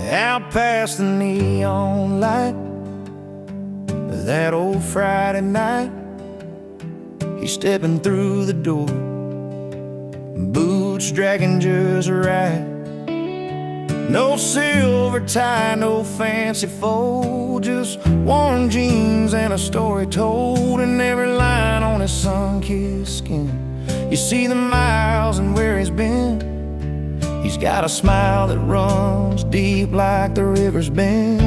out past the neon light. That old Friday night, he's stepping through the door, boots dragging just right. No silver tie, no fancy fold, just worn jeans and a story told. And every line on his sun-kissed skin, you see the miles and where he's been. He's got a smile that runs deep like the river's been,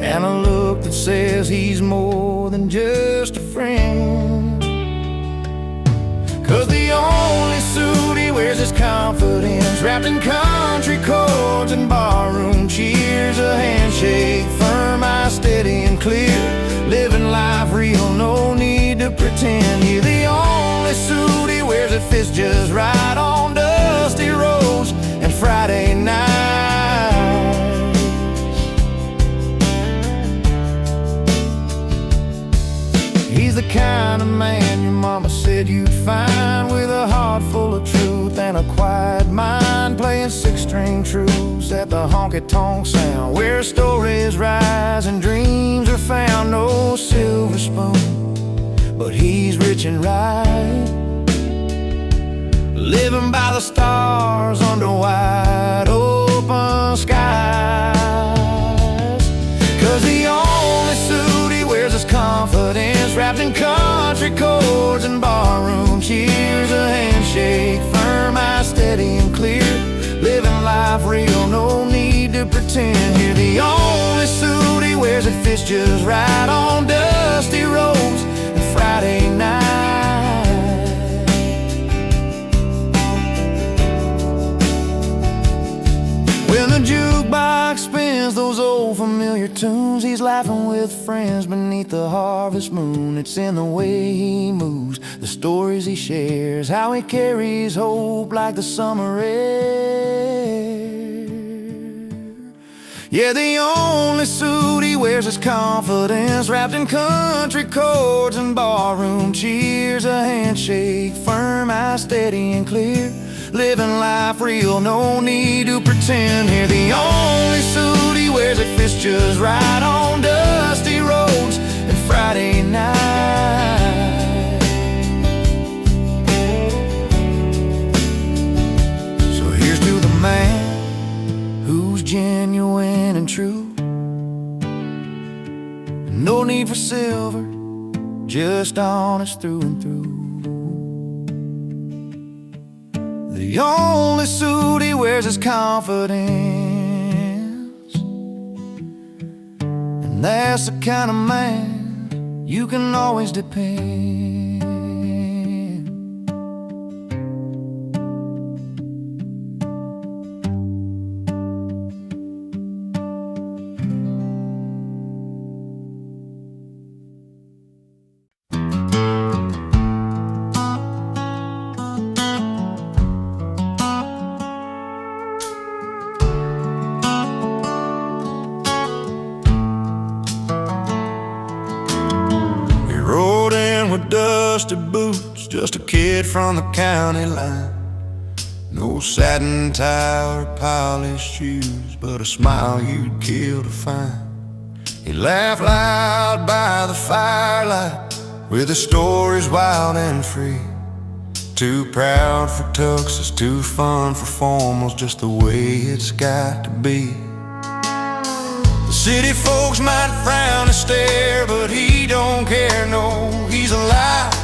and a look that says he's more than just a friend. 'Cause the only suit he wears is confidence, wrapped in country chords and barroom cheers. A handshake firm, eyes steady and clear, living life real, no need to pretend. You're the only suit he wears that fits just right on dusty roads and Friday nights. He's the kind of man your mama said you'd find, with a heart full of truth and a quiet mind, playing six-string truths at the honky-tonk sound, where stories rise and dreams are found. No silver spoon, but he's rich and right, living by the stars under wide open skies. 'Cause the only suit he wears is confidence, wrapped in country chords and barroom cheers. A handshake firm, eyes steady and clear, living life real, no need to pretend. You're the only suit he wears that fits just right on dusty roads and Friday night. When the jukebox spins those old familiar tunes, he's laughing with friends beneath the harvest moon. It's in the way he moves, the stories he shares, how he carries hope like the summer air. Yeah, the only suit he wears is confidence, wrapped in country chords and barroom cheers. A handshake firm, eyes steady and clear, living life real, no need to pretend. Here, the only suit he wears that fits just right on dusty roads and Friday night. So here's to the man who's genuine and true, no need for silver, just honest through and through. The only suit he wears is confidence, and that's the kind of man you can always depend. With dusty boots, just a kid from the county line. No satin tie or polished shoes, but a smile you'd kill to find. He laughed loud by the firelight, with his stories wild and free. Too proud for tuxes, too fun for formals, just the way it's got to be. The city folks might frown and stare, but he don't care, no, he's alive.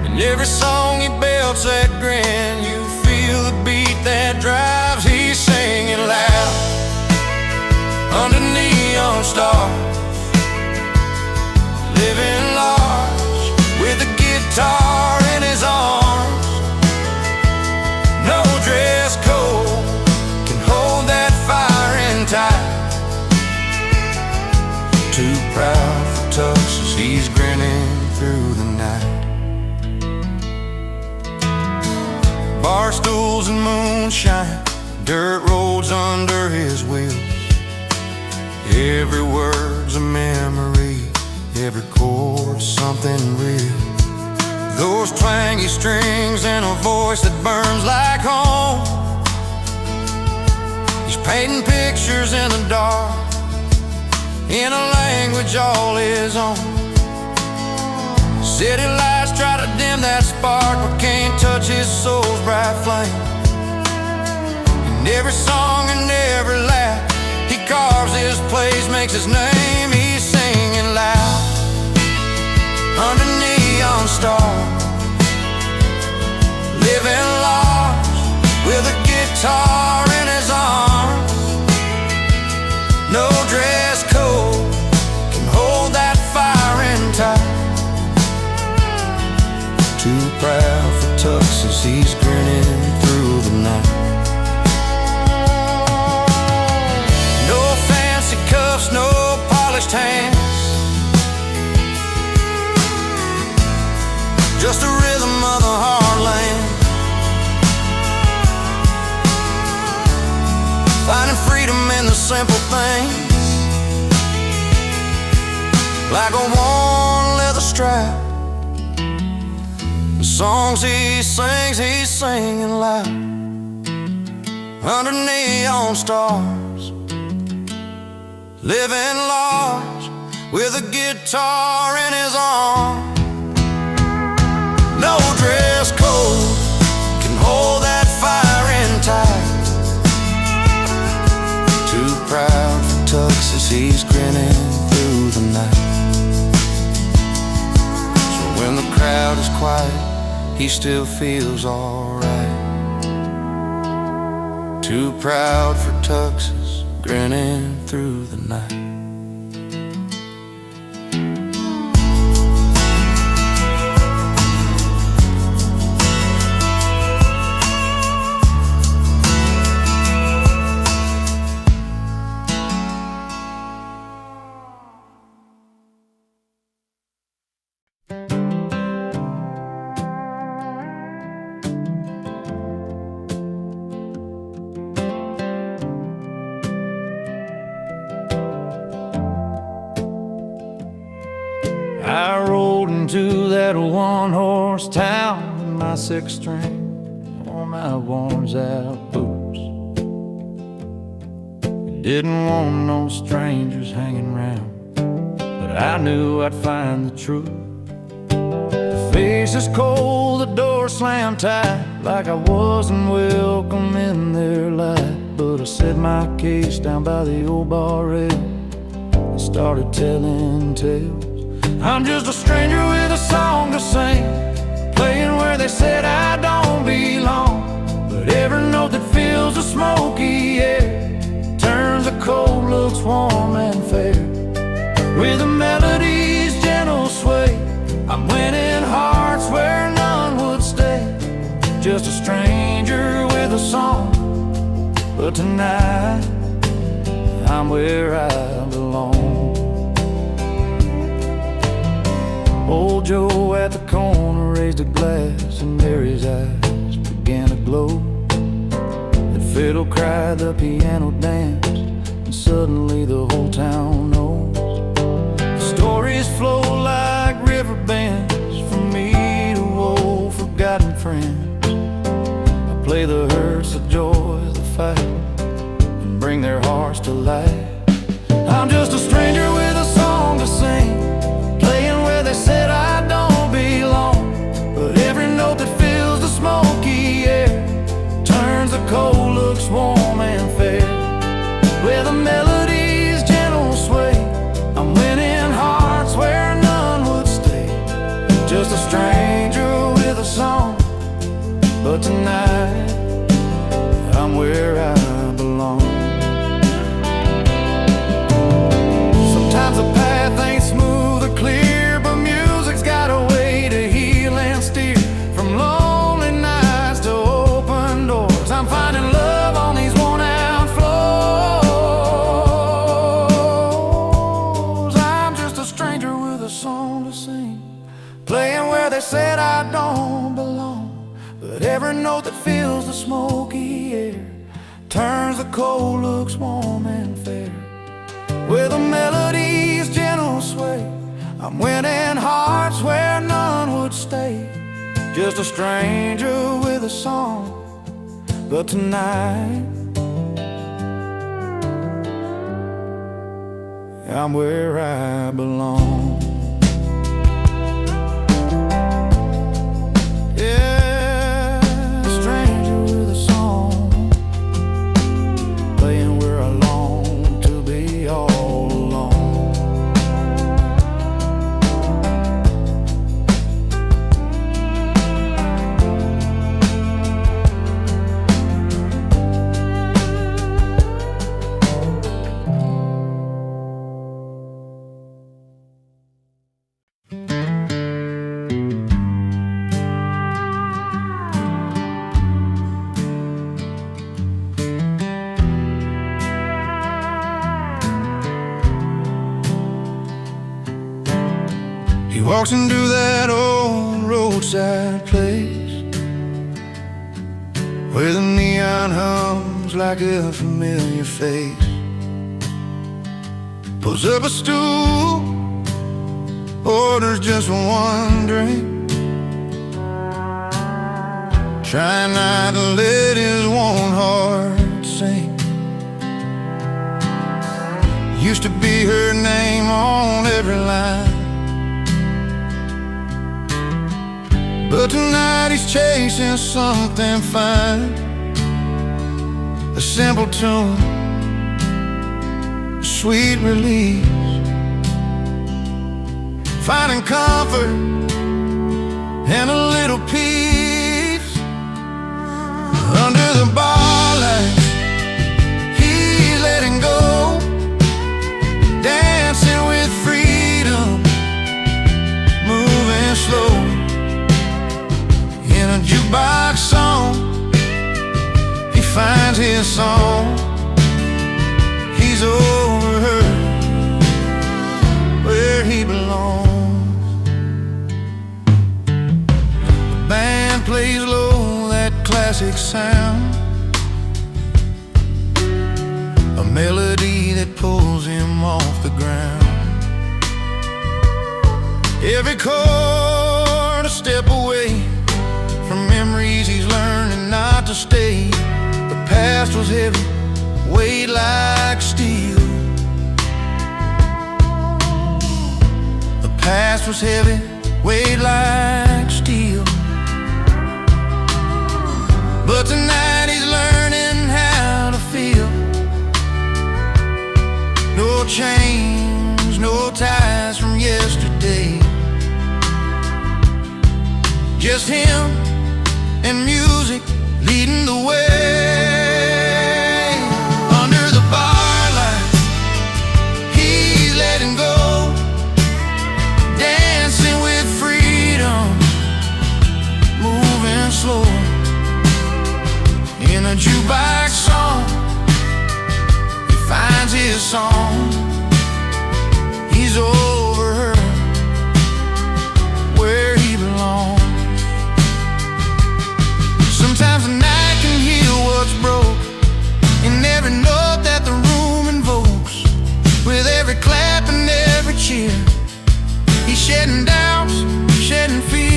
In every song he belts that grin, you feel the beat that drives. He's singing loud under neon stars, living large with a guitar in his arms. No dress code can hold that fire in tight. Too proud for tuxes, he's grinning through the night. Bar stools and moonshine, dirt roads under his wheels. Every word's a memory, every chord's something real. Those twangy strings and a voice that burns like home, He's painting pictures in the dark, in a language all his own. City lights try to dim that spark, but can't touch his soul's bright flame. And every song and every laugh, he carves his place, makes his name. He's singing loud under neon stars, living large with a guitar in his arms. No dress code can hold that fire in tight. Too proud for tuxes, he's grinning through the night. No fancy cuffs, no polished hands, just a rhythm of the heartland. Finding freedom in the simple things, like a worn leather strap. The songs he sings, he's singing loud under neon stars, living large with a guitar in his arms. No dress code can hold that fire in tight. Too proud for tuxes, he's grinning through the night. So when the crowd is quiet, he still feels alright. Too proud for tuxes, grinning through the night. I rolled into that one-horse town with my six string on my worn-out boots. Didn't want no strangers hanging round, but I knew I'd find the truth. The face is cold, the door slammed tight, like I wasn't welcome in their life. But I set my case down by the old bar rail and started telling tales. I'm just a stranger with a song to sing, playing where they said I don't belong. But every note that fills the smoky air turns the cold looks warm and fair. With the melody's gentle sway, I'm winning hearts where none would stay. Just a stranger with a song, but tonight I'm where I belong. Old Joe at the corner raised a glass, and there his eyes began to glow. The fiddle cried, the piano danced, and suddenly the whole town knows. The stories flow like river bends from me to old forgotten friends. I play the hurts, the joys, the fight, and bring their hearts to life. I'm just a stranger with a song to sing, playing where they said I don't belong. But every note that fills the smoky air turns the cold looks warm and fair. Where the melody's gentle sway, I'm winning hearts where none would stay. Just a stranger with a song, but tonight I'm where I belong. Sometimes the path ain't smooth or clear, but music's got a way to heal and steer. From lonely nights to open doors, I'm finding love on these worn-out floors. I'm just a stranger with a song to sing, playing where they said I don't belong. But every note that fills the smoky air turns the cold looks warm and fair. With a melody's gentle sway, I'm winning hearts where none would stay. Just a stranger with a song, but tonight I'm where I belong. Yeah, a stranger with a song, playing where I long to be all alone. He walks into that old roadside place where the neon hums like a familiar face. Pulls up a stool, orders just one drink, trying not to let his warm heart sink. Used to be her name on every line, but tonight he's chasing something fine. A simple tune, a sweet release, finding comfort and a little peace. Under the bar lights, he's letting go, dancing with freedom, moving slow. In a jukebox song, he finds his song. He's over her, where he belongs. The band plays low, that classic sound, a melody that pulls him off the ground. Every chord a step away from memories he's learning not to stay. The past was heavy, weighed like steel. The past was heavy, weighed like steel. But tonight he's learning how to feel. No chains, no ties from yesterday, just him and music leading the way. Under the bar lights, he's letting go, dancing with freedom, moving slow. In a jukebox song, he finds his song. He's over her, where he belongs. Sometimes the night can heal what's broke, in every note that the room invokes. With every clap and every cheer, he's shedding doubts, shedding fear.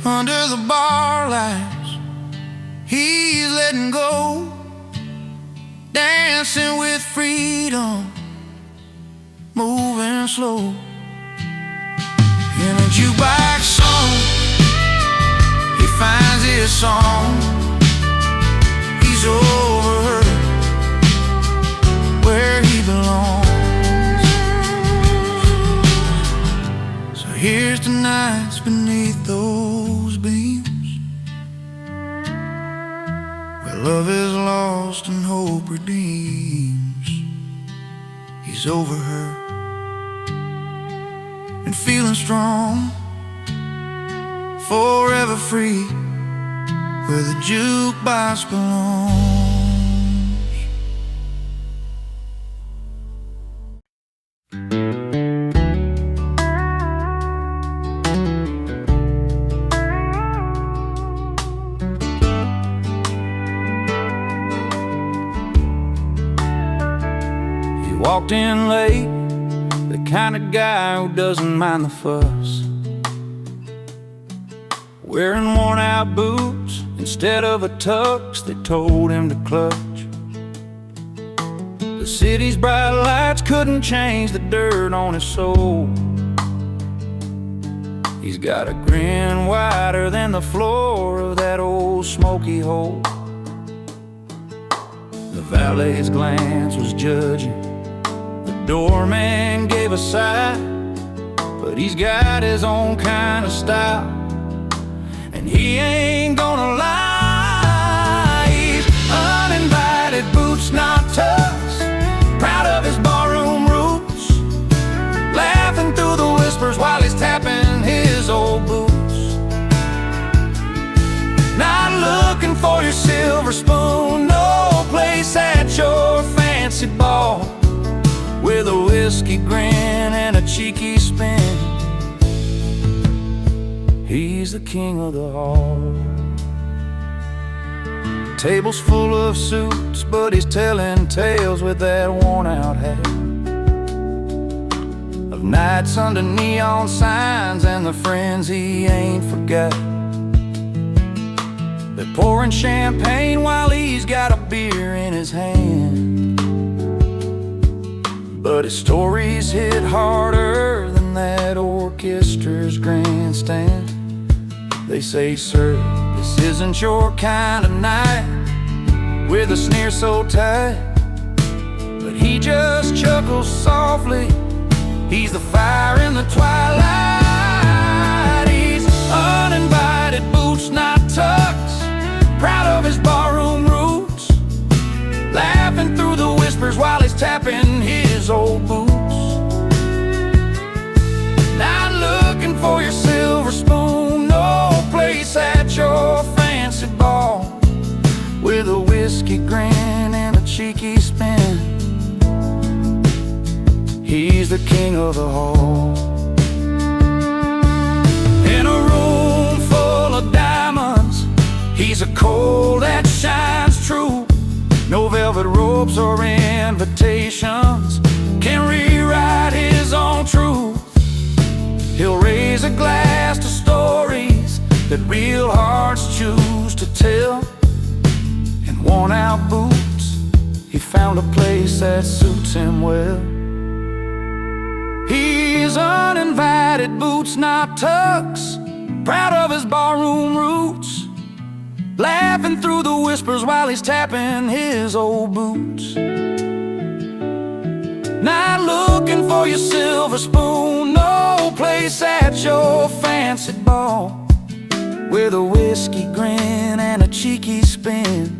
Under the bar lights, he's letting go, dancing with freedom, moving slow. In a jukebox song, he finds his song. He's over her, where he belongs. So here's the nights beneath those beams, where love is lost and hope redeems. He's over her and feeling strong, forever free, where the jukebox belongs. He walked in late, the kind of guy who doesn't mind the fuss, wearing worn-out boots instead of a tux they told him to clutch. The city's bright lights couldn't change the dirt on his soul. He's got a grin wider than the floor of that old smoky hole. The valet's glance was judging, the doorman gave a sigh, but he's got his own kind of style, and he ain't gonna lie. He's uninvited, boots not tucks, proud of his barroom roots, laughing through the whispers while he's tapping his old boots. Not looking for your silver spoon, no place at your fancy ball, with a whiskey grin and a cheeky spin. He's the king of the hall. Table's full of suits, but he's telling tales with that worn-out hat, of nights under neon signs and the friends he ain't forgot. They're pouring champagne while he's got a beer in his hand, but his stories hit harder than that orchestra's grandstand. They say, "Sir, this isn't your kind of night," with a sneer so tight, but he just chuckles softly. He's the fire in the twilight. He's uninvited, boots not tucks, proud of his barroom roots, laughing through the whispers while he's tapping his old boots. Not looking for your silver spoon, no place at your fancy ball, with a whiskey grin and a cheeky spin. He's the king of the hall. In a room full of diamonds, he's a coal that shines true. No velvet ropes or invitations can rewrite his own truth. He'll raise a glass to stories that real hearts choose to tell. In worn-out boots, he found a place that suits him well. He's uninvited, boots not tucks, proud of his barroom roots, laughing through the whispers while he's tapping his old boots. Not looking for your silver spoon, no place at your fancy ball, with a whiskey grin and a cheeky spin.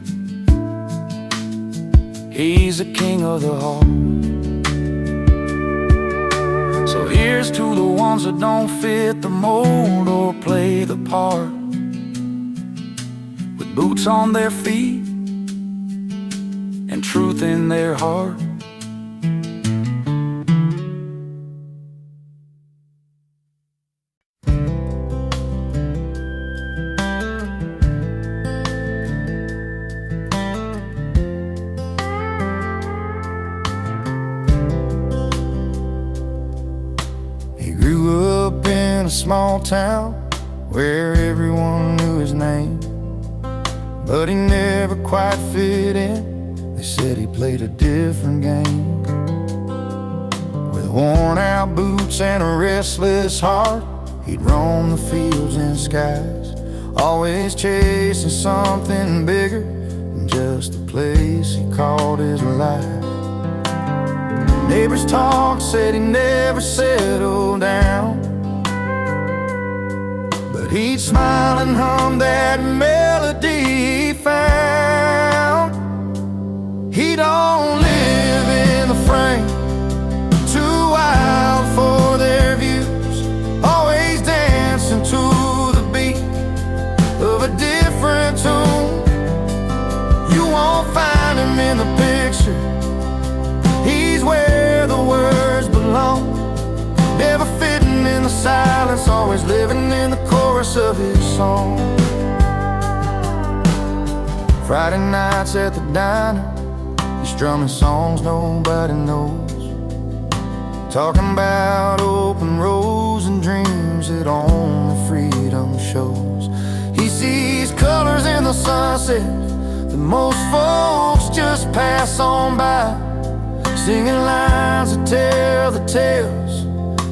He's the king of the hall. So here's to the ones that don't fit the mold or play the part, with boots on their feet and truth in their heart. Small town where everyone knew his name, but he never quite fit in. They said he played a different game. With worn-out boots and a restless heart, he'd roam the fields and skies, always chasing something bigger than just the place he called his life. Neighbors talked, said he never settled down, he'd smile and hum that melody he found. He don't live in the frame, too wild for their views, always dancing to the beat of a different tune. You won't find him in the picture, he's where the words belong, never fitting in the silence, always living in the chorus of his song. Friday nights at the diner, he's strumming songs nobody knows, talking about open roads and dreams that only freedom shows. He sees colors in the sunset that most folks just pass on by, singing lines that tell the tales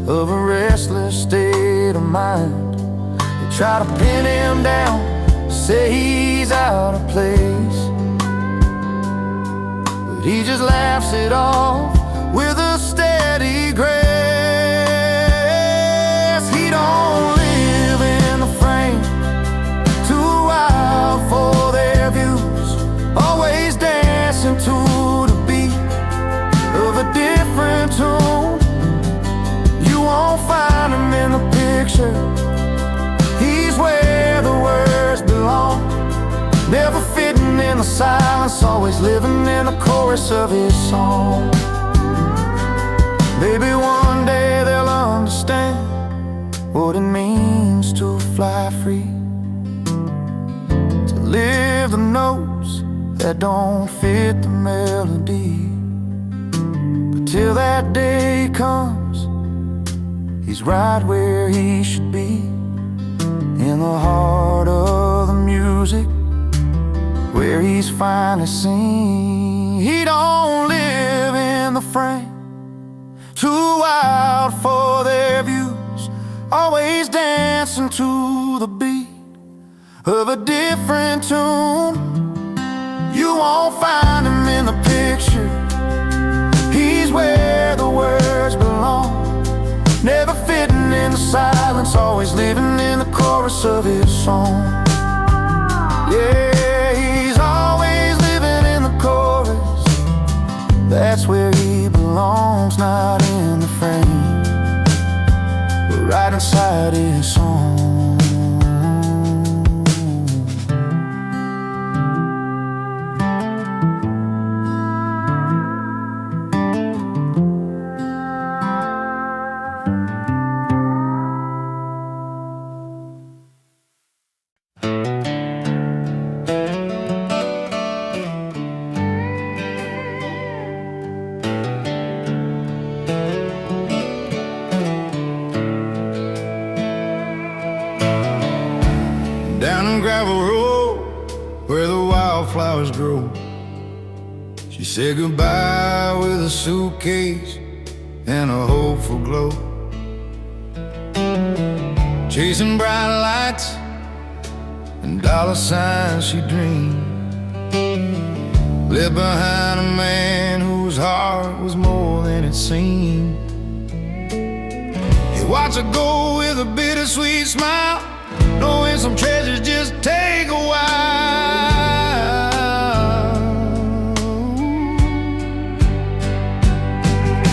of a restless state of mind. They try to pin him down, say he's out of place, but he just laughs it off with a steady grace. He don't live in the frame, too wild for their views, always dancing to the beat of a different tune. You won't find him in the picture, he's where the words belong, never fitting in the silence, always living in the chorus of his song. Maybe one day they'll understand what it means to fly free, to live the notes that don't fit the melody. But till that day comes, he's right where he should be, in the heart of the music, where he's finally seen. He don't live in the frame, too wild for their views, always dancing to the beat of a different tune. You won't find him in the picture, he's where the words belong, never fitting in the silence, always living in the chorus of his song. Yeah, he's always living in the chorus, that's where he belongs, not in the frame, but right inside his song. Down a gravel road where the wildflowers grow, she said goodbye with a suitcase and a hopeful glow. Chasing bright lights and dollar signs she dreamed, left behind a man whose heart was more than it seemed. He watched her go with a bittersweet smile, knowing some treasures just take a while.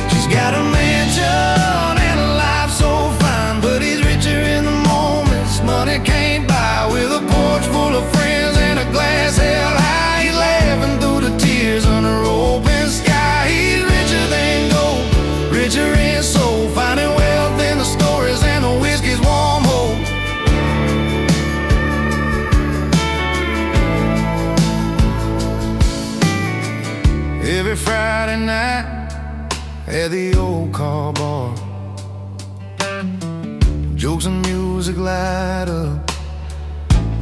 She's got a mansion and a life so fine, but he's richer in the moments money can't buy. With a porch full of friends and a glass held high, he's laughing through the tears under open sky. He's richer than gold, richer in soul, finding wealth in the stories and the whiskey's warm hope. Every Friday night at the old car bar, jokes and music light up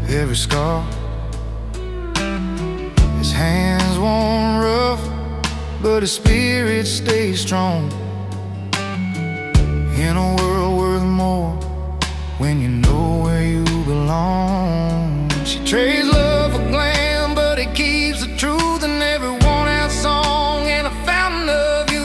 every scar. His hands worn rough, but his spirit stays strong, in a world worth more when you know where you belong. She trades love for glam, but it keeps the truth in every worn-out song and a fountain of you.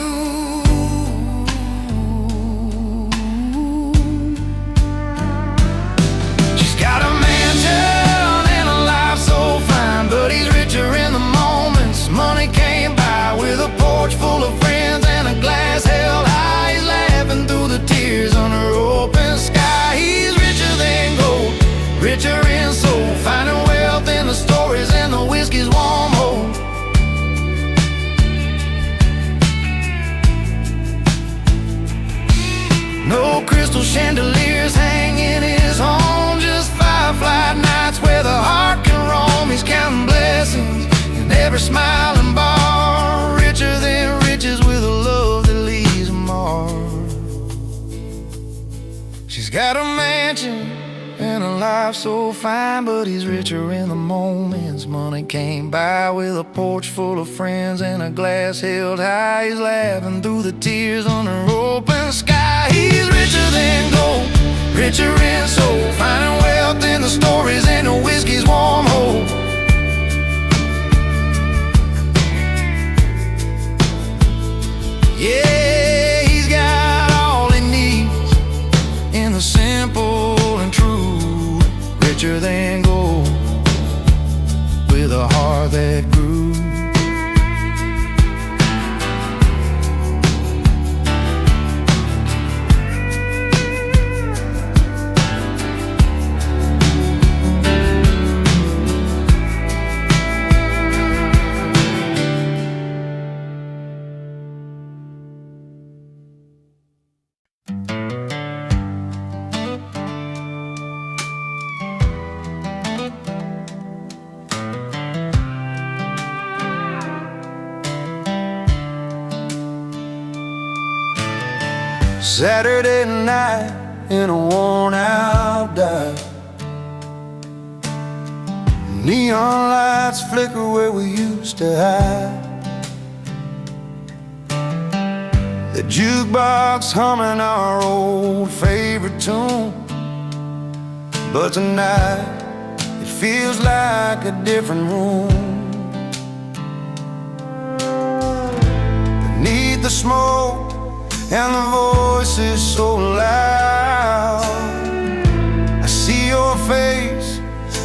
She's got a mansion and a life so fine, but he's richer in the moments money can't buy. With a porch full of friends and a glass held high, he's laughing through the tears under open sky. He's richer than gold, richer in soul, finding wealth in the stories and the whiskey's warm hope. No crystal chandeliers hang in his home, just firefly nights where the heart can roam. He's counting blessings in every smiling bar, richer than riches with a love that leaves a mark. She's got a mansion and a life so fine, but he's richer in the moments. Money came by with a porch full of friends and a glass held high. He's laughing through the tears under open sky. He's richer than gold, richer in soul, finding wealth in the stories and the whiskey's warm hold. Yeah, he's got all he needs in the simple and true. Richer than gold, with a heart that grew. Saturday night in a worn-out dive, neon lights flicker where we used to hide. The jukebox humming our old favorite tune, but tonight it feels like a different room. Beneath the smoke and the voices so loud, I see your face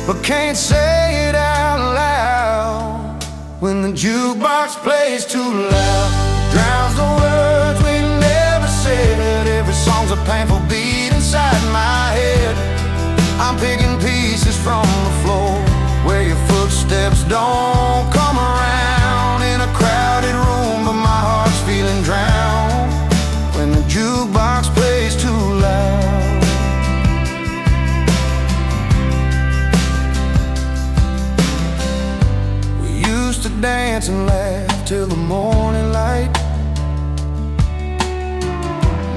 but can't say it out loud. When the jukebox plays too loud, it drowns the words we never said. Every song's a painful beat inside my head. I'm picking pieces from the floor where your footsteps don't come around. In a crowded room, but my heart's feeling drowned when the jukebox plays too loud. We used to dance and laugh till the morning light.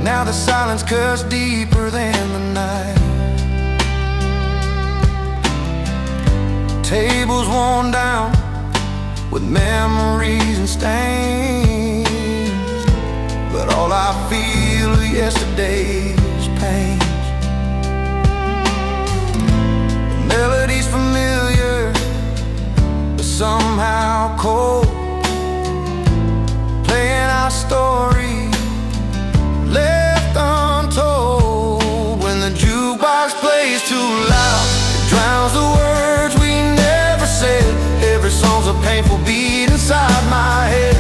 Now the silence cuts deeper than the night. Tables worn down with memories and stains, but all I feel of yesterday's pain. The melody's familiar, but somehow cold, playing our story left untold. When the jukebox plays too loud, it drowns the words we never said. Every song's a painful beat inside my head.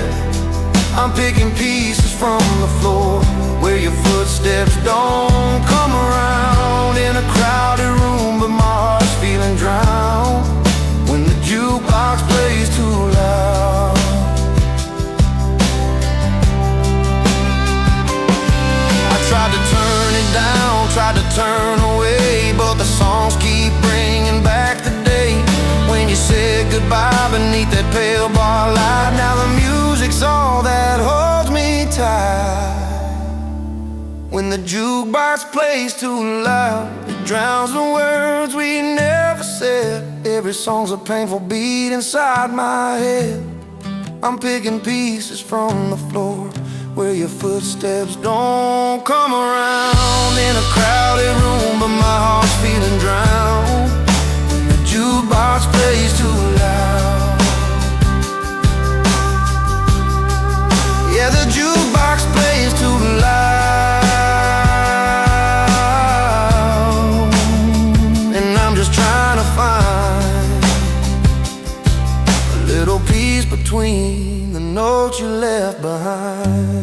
I'm picking pieces from the floor where your footsteps don't come around. In a crowded room, but my heart's feeling drowned when the jukebox plays too loud. I tried to turn it down, tried to turn away, but the songs keep bringing back the day when you said goodbye beneath that pale bar light. Now the music's all that holds me tight. When the jukebox plays too loud, it drowns the words we never said. Every song's a painful beat inside my head. I'm picking pieces from the floor where your footsteps don't come around. In a crowded room, but my heart's feeling drowned when the jukebox plays too loud. Yeah, the jukebox plays too loud, and I'm just trying to find a little piece between the notes you left behind.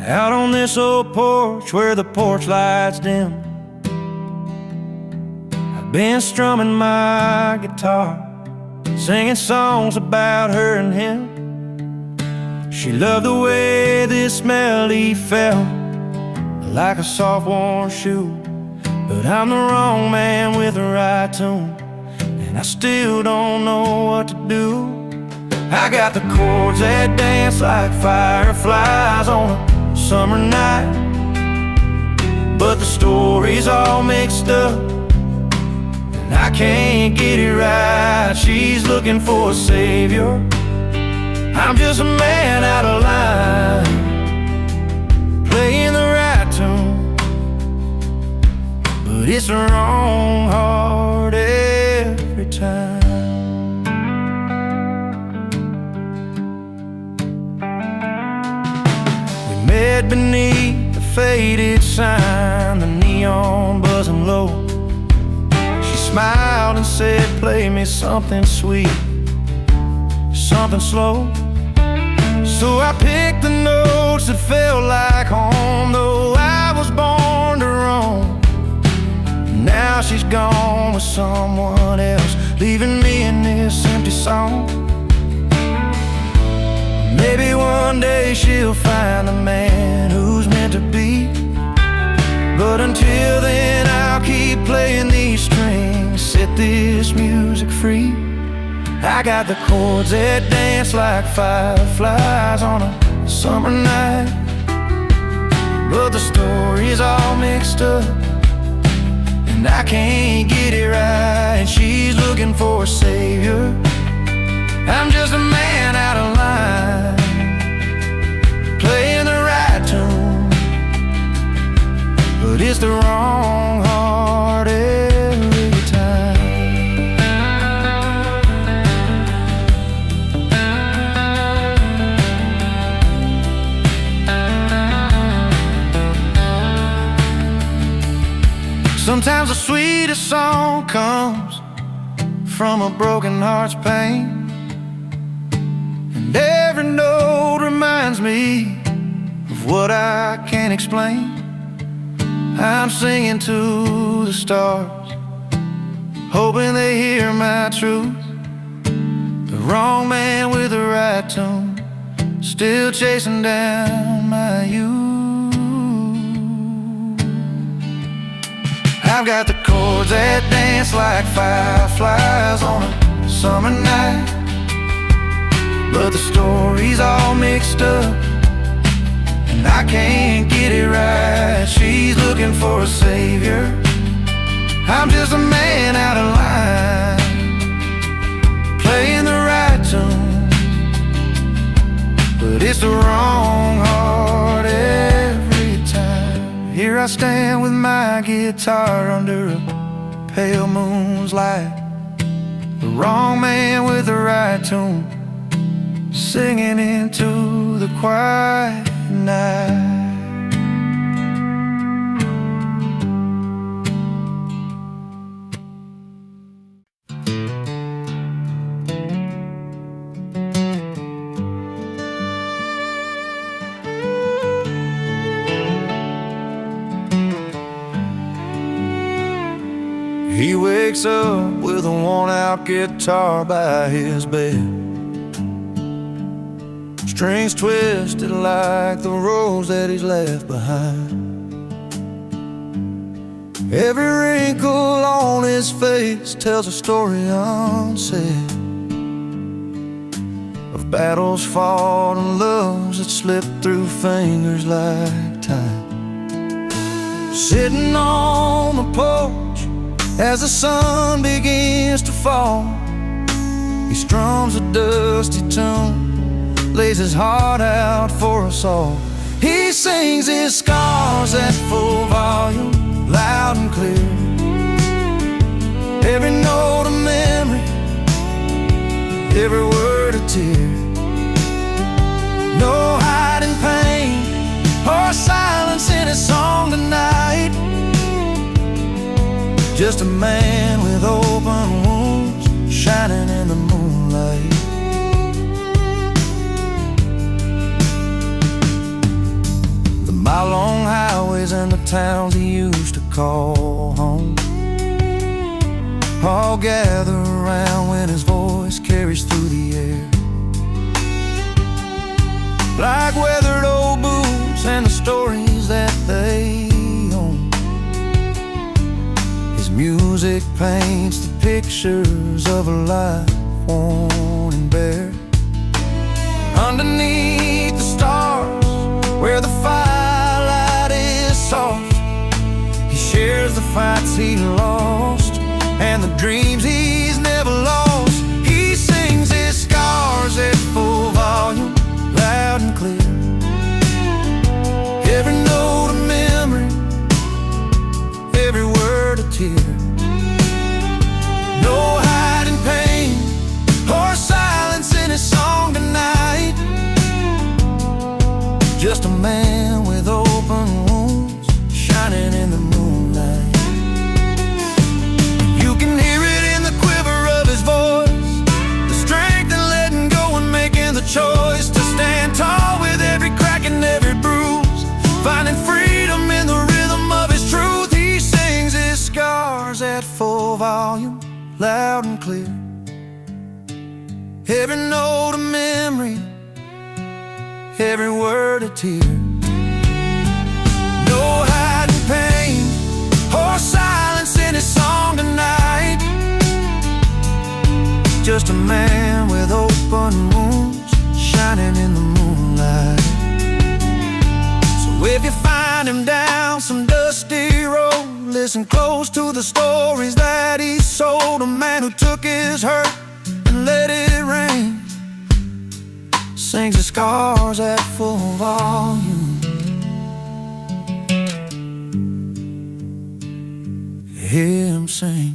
Out on this old porch where the porch lights dim, I been strumming my guitar, singing songs about her and him. She loved the way this melody felt, like a soft warm shoe. But I'm the wrong man with the right tune, and I still don't know what to do. I got the chords that dance like fireflies on a summer night, but the story's all mixed up, and I can't get it right. She's looking for a savior, I'm just a man out of line, playing the right tune, but it's the wrong heart every time. We met beneath the faded sign, the neon buzzing low. She smiled and said, play me something sweet, something slow. So I picked the notes that felt like home, though I was born to roam. Now she's gone with someone else, leaving me in this empty song. Maybe one day she'll find the man who's meant to be, but until then I'll keep playing these strings, set this music free. I got the chords that dance like fireflies on a summer night, but the story's all mixed up, and I can't get it right. She's looking for a savior, I'm just a man out of line, playing the right tune, but it's the wrong heart every time. Sometimes the sweetest song comes from a broken heart's pain, and every note reminds me of what I can't explain. I'm singing to the stars, hoping they hear my truth. The wrong man with the right tune, still chasing down my youth. I've got the chords that dance like fireflies on a summer night, but the story's all mixed up, and I can't get it right. She's looking for a savior, I'm just a man out of line, playing the right tune, but it's the wrong heart every time. Here I stand with my guitar under a pale moon's light, the wrong man with the right tune, singing into the quiet night. He wakes up with a worn-out guitar by his bed, strings twisted like the rose that he's left behind. Every wrinkle on his face tells a story unsaid, of battles fought and loves that slipped through fingers like time. Sitting on the porch as the sun begins to fall, he strums a dusty tune, lays his heart out for us all. He sings his scars at full volume, loud and clear, every note a memory, every word a tear. No hiding pain or silence in his song tonight, just a man with open wounds shining in the moonlight. The mile-long highways and the towns he used to call home, all gather around when his voice carries through the air. Like weathered old boots and the stories that they own, his music paints the pictures of a life worn and bare. Underneath the stars, where the firelight is soft, he shares the fights he lost and the dreams he's never lost. He sings his scars at full volume, loud and clear. Every note a memory, every word a tear. No hiding pain or silence in his song tonight. Just a man with open wounds, shining in the moonlight. You can hear it in the quiver of his voice, the strength in letting go and making the choice to stand tall with every crack and every bruise, finding freedom in the rhythm of his truth. He sings his scars at full volume, loud and clear. Every note a memory, every word a tear. No hiding pain or silence in his song tonight. Just a man with open wounds, shining in the moonlight. So if you find him down some dusty road, listen close to the stories that he sold. A man who took his hurt and let it rain, sings his scars at full volume. Hear him sing.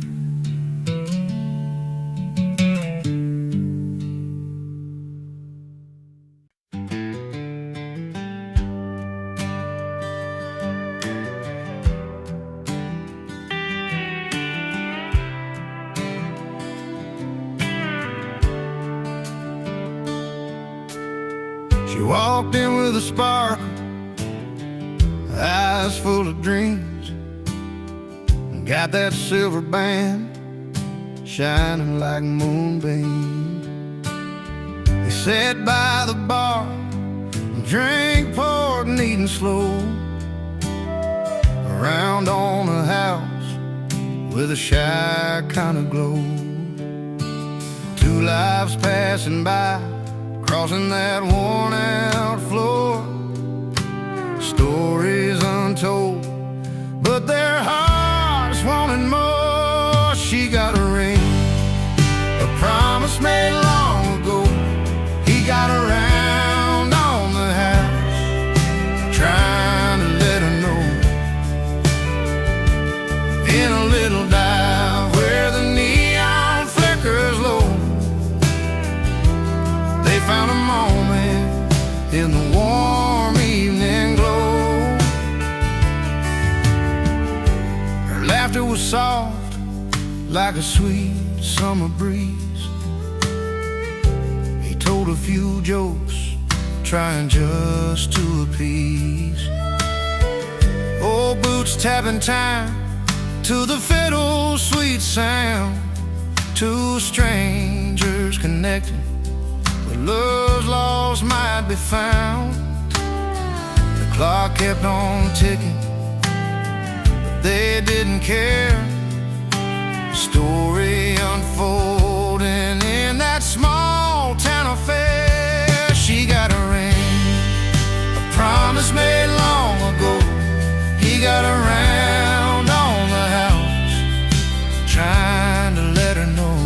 She walked in with a sparkle, eyes full of dreams, and got that silver band shining like moonbeams. He sat by the bar and drank, poured, and eating slow, around on a house with a shy kind of glow. Two lives passing by, crossing that worn-out floor, stories untold, but their hearts wanted more. She got a ring, a promise made long ago. He got around on the house, trying to let her know. In a little dive where the neon flickers low, they found a moment in the warm evening glow. Her laughter was soft like a sweet summer breeze. He told a few jokes, trying just to appease. Old boots tapping time to the fiddle's sweet sound. Two strangers connecting, love's lost might be found. The clock kept on ticking, but they didn't care. Story unfolding in that small town affair. She got a ring, a promise made long ago. He got around on the house, trying to let her know.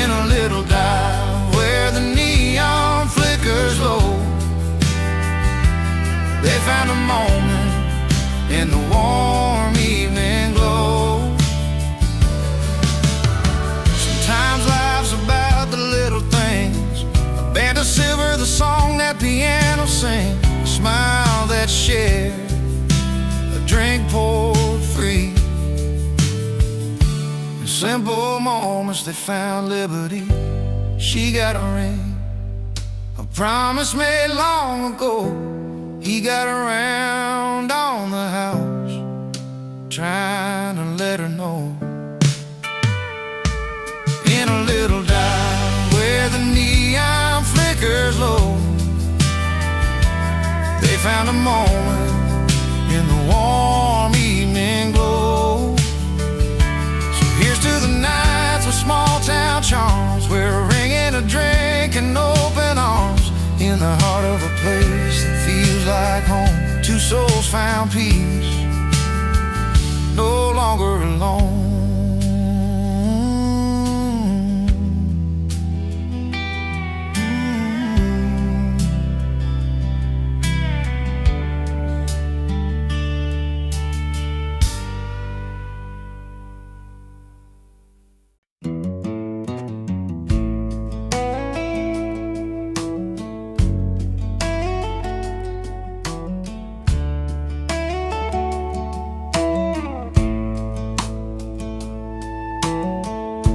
In a little dive where the neon flickers low, they found a moment in the warm evening glow. Sometimes life's about the little things, a band of silver, the song that piano sings, a smile that's shared, a drink poured free. In simple moments they found liberty. She got a ring, a promise made long ago. He got around on the house, trying to let her know. find a moment in the warm evening glow. So here's to the nights with small town charms, where a ring and a drink and open arms, in the heart of a place that feels like home. Two souls found peace, no longer alone.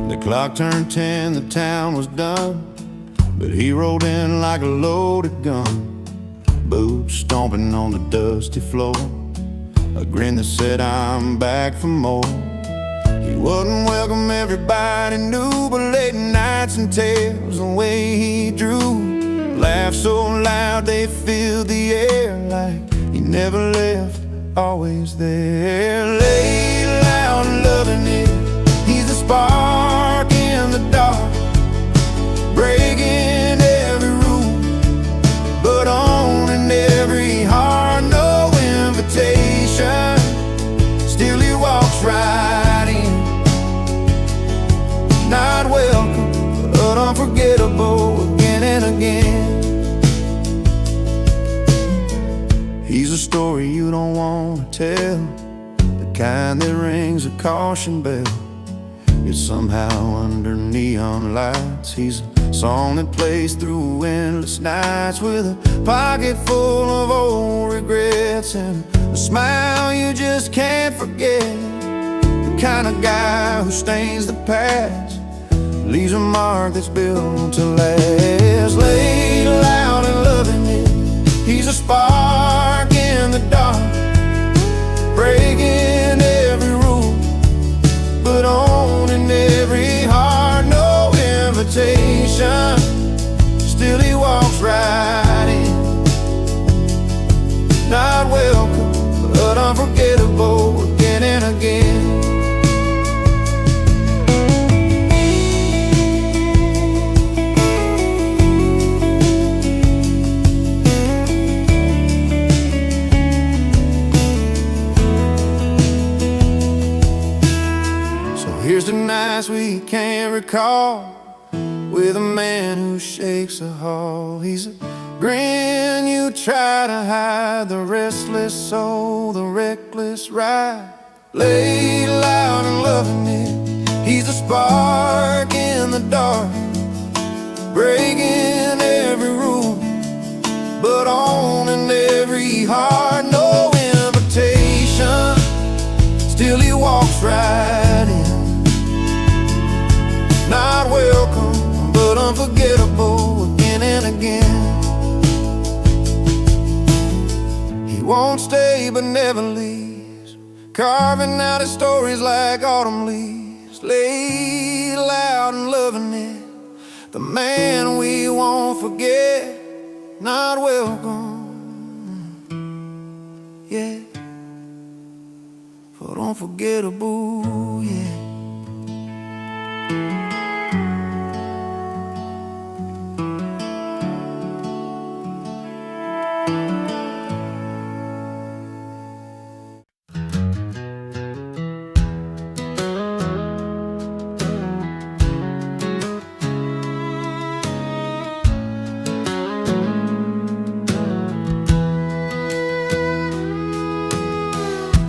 The clock turned 10, the town was done, but he rolled in like a loaded gun, boots stomping on the dusty floor, a grin that said, I'm back for more. He wouldn't welcome everybody knew, but late nights and tales, the way he drew, laughed so loud they filled the air, like he never left, always there. Laid loud and loving it, he's the spark in the dark, breaking every rule, but owning every heart. No invitation, still he walks right in. Not welcome, but unforgettable again and again. He's a story you don't want to tell, the kind that rings a caution bell. It's somehow under neon lights. He's a song that plays through endless nights, with a pocket full of old regrets and a smile you just can't forget. The kind of guy who stains the past, leaves a mark that's built to last. Laid loud and loving it, he's a spark in the dark, breaking every rule, but owning every heart. No invitation, still he walks right in. Not welcome, but unforgettable again and again. Here's the nights we can't recall, with a man who shakes a hall. He's a grin you try to hide, the restless soul, the reckless ride. Laid loud and loving it, he's a spark in the dark, breaking every rule, but owning every heart. No invitation, still he walks right in. Not welcome, but unforgettable again and again. He won't stay but never leaves, carving out his stories like autumn leaves. Laid loud and loving it, the man we won't forget. Not welcome, yeah, but unforgettable, yeah.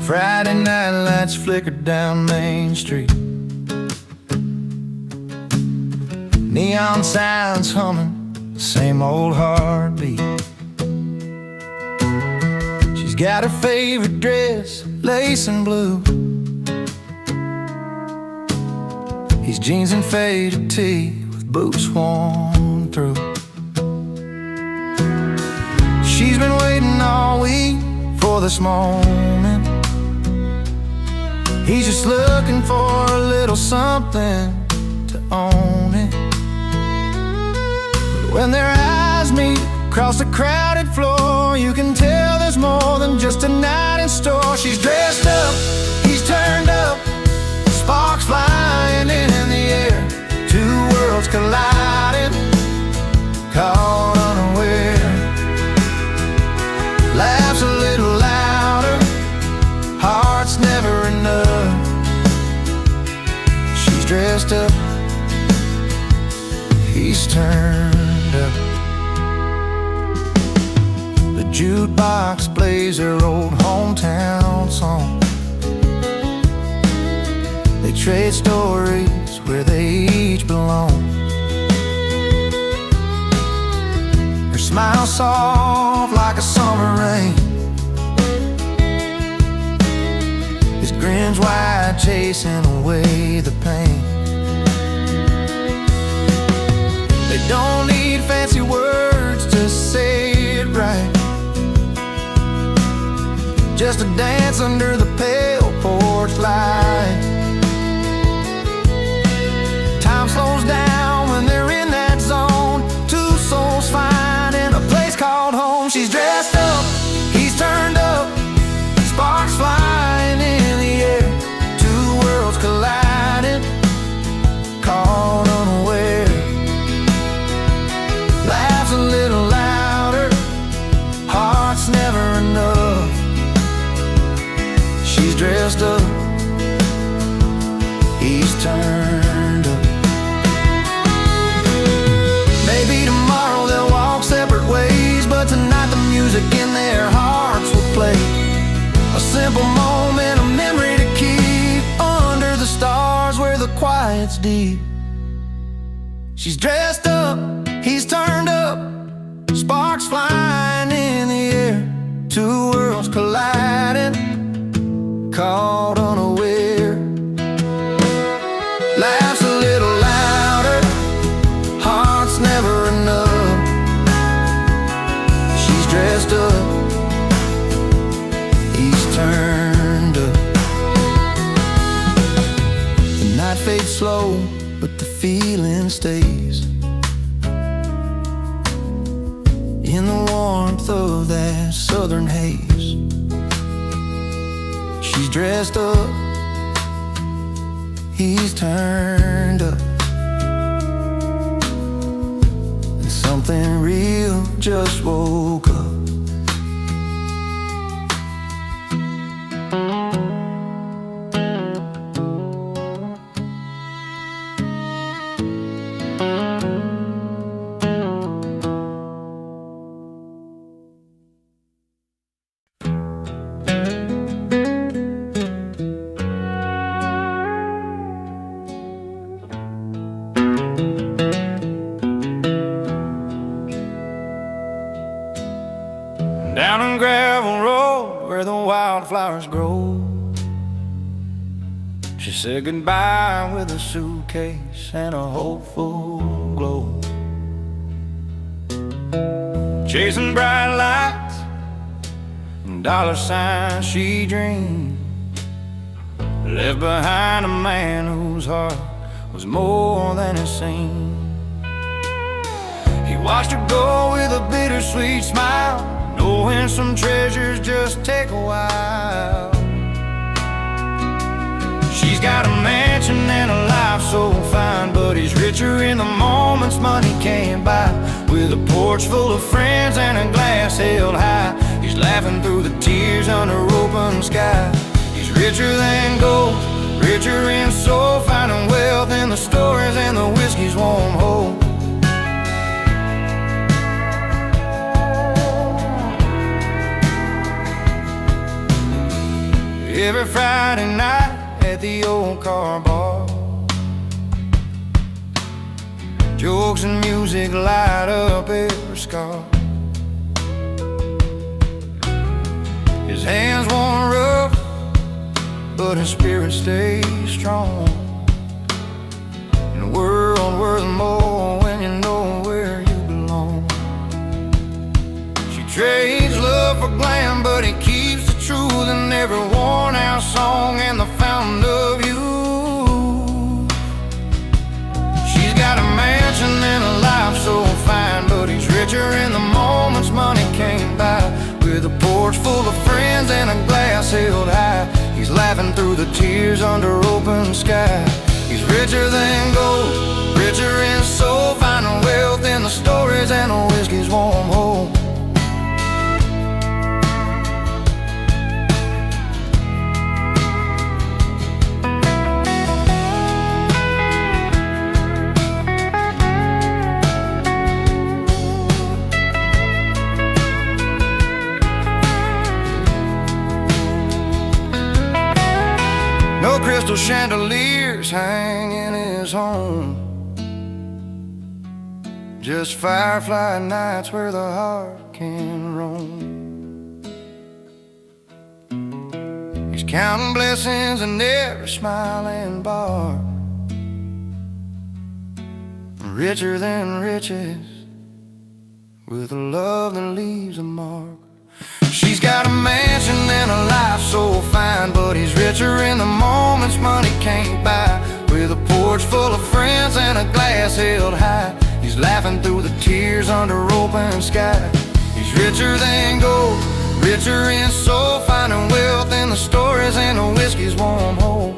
Friday night lights flickered down Main Street, neon signs humming, same old heartbeat. She's got her favorite dress, lace and blue, his jeans and faded tee with boots worn through. She's been waiting all week for this moment. He's just looking for a little something to own it. But when their eyes meet, Across the crowded floor, you can tell there's more than just a night in store. She's dressed up, he's turned up, sparks flying in the air, two worlds colliding, caught unaware. Laughs a little louder, heart's never enough. She's dressed up, he's turned up. The jukebox plays her old hometown song. They trade stories where they each belong. Her smile soft like a summer rain, his grin's wide chasing away the pain. They don't need fancy words to say it right, just a dance under the pale porch light. Time slows down when they're in that zone, two souls find in a place called home. She's dressed up, he's turned up, sparks flying in the air, two worlds colliding, caught unaware. Laughs a little louder, heart's never enough. She's dressed up, he's turned up. Maybe tomorrow they'll walk separate ways, but tonight the music in their hearts will play. A simple moment, a memory to keep under the stars where the quiet's deep. She's dressed up, he's turned up, sparks flying in the air, two worlds colliding, caught unaware. Laughs a little louder, heart's never enough. She's dressed up, he's turned up. The night fades slow, but the feeling stays in the warmth of that southern haze. She's dressed up, he's turned up, and something real just woke up. Down a gravel road where the wildflowers grow, she said goodbye with a suitcase and a hopeful glow. Chasing bright lights and dollar signs she dreamed, left behind a man whose heart was more than it seemed. He watched her go with a bittersweet smile, knowing some treasures just take a while. She's got a mansion and a life so fine, but he's richer in the moments money can't buy. With a porch full of friends and a glass held high, he's laughing through the tears under open sky. He's richer than gold, richer in soul, finding wealth in the stories and the whiskey's warm hold. Every Friday night at the old car bar, jokes and music light up every scar. His hands worn rough, but his spirit stays strong. In a world worth more when you know where you belong. She trades love for glam, but he keeps the truth in every worn out song and the fountain of youth. She's got a mansion and a life so fine, but he's richer in the moment porch full of friends and a glass held high. He's laughing through the tears under open sky. He's richer than gold, richer in soul, finding wealth in the stories and the whiskey's warm hole. No crystal chandeliers hang in his home, just firefly nights where the heart can roam. He's counting blessings in every smiling bar, richer than riches, with a love that leaves a mark. She's got a mansion and a life so fine, but he's richer in the moments money can't buy. With a porch full of friends and a glass held high, he's laughing through the tears under open sky. He's richer than gold, richer in soul, finding wealth in the stories and the whiskey's warm hole.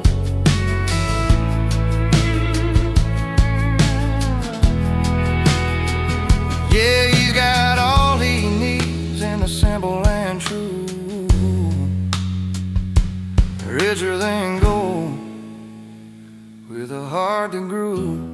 Yeah, he's got all he needs in the simple and true. Richer than gold, with a heart that grew.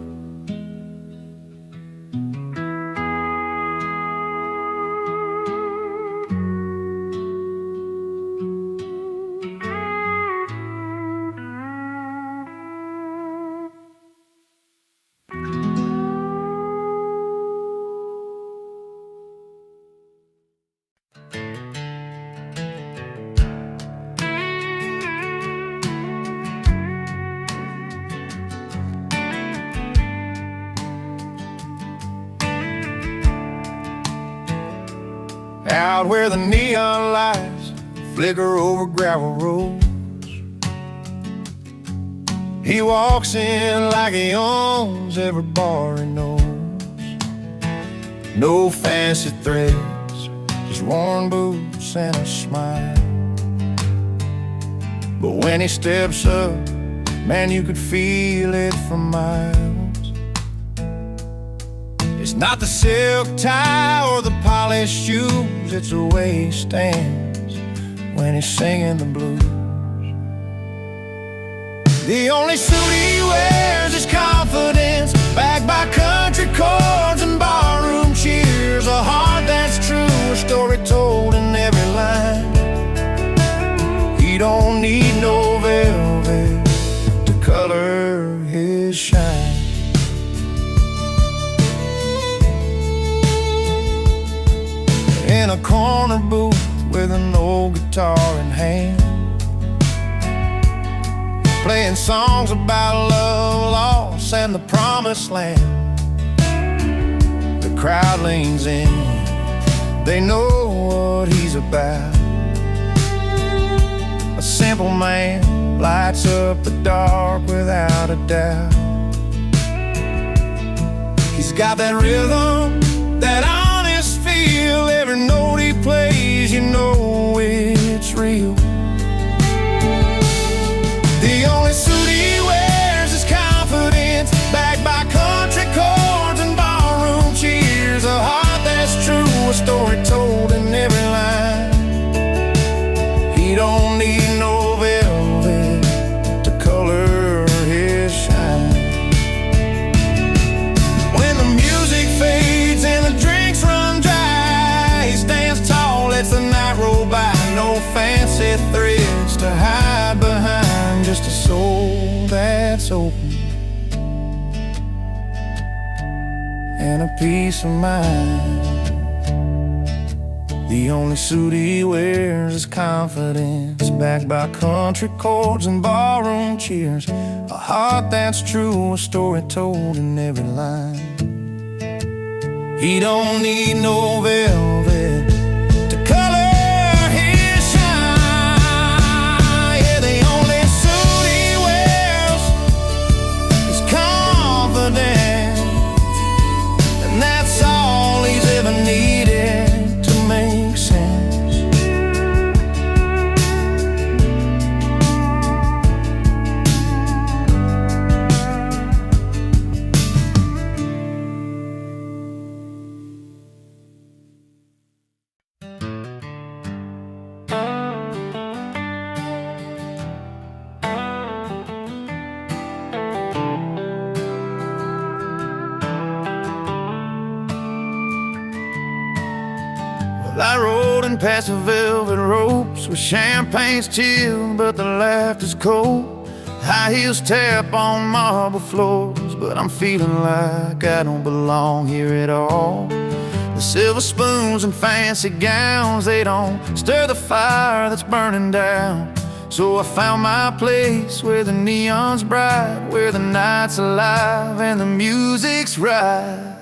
Out where the neon lights flicker over gravel roads, he walks in like he owns every bar he knows. No fancy threads, just worn boots and a smile. But when he steps up, man, you could feel it from miles. It's not the silk tie or the polished shoes, it's the way he stands when he's singing the blues. The only suit he wears is confidence, backed by country chords and barroom cheers. A heart that's true, a story told in every line. He don't need no velvet to color his shine. In a corner booth with an old guitar in hand, playing songs about love, loss, and the promised land. The crowd leans in, they know what he's about. A simple man lights up the dark without a doubt. He's got that rhythm, that honest feel. Every note he plays, you know it's real. The only suit he wears is confidence, backed by country chords and barroom cheers. A heart that's true, a story told in every line. He don't need no velvet to color his shine. When the music fades and the drinks run dry, he stands tall, lets the night roll by. No fancy threads to hide behind, just a soul that's open and a peace of mind. The only suit he wears is confidence, backed by country chords and barroom cheers. A heart that's true, a story told in every line. He don't need no velvet to color his shine. Yeah, the only suit he wears is confidence, and that's all he's ever needed to make sense. Well, I rode in past the velvet ropes where champagne's chilled but the laughter's cold. High heels tap on marble floors, but I'm feeling like I don't belong here at all. The silver spoons and fancy gowns, they don't stir the fire that's burning down. So I found my place where the neon's bright, where the night's alive and the music's right.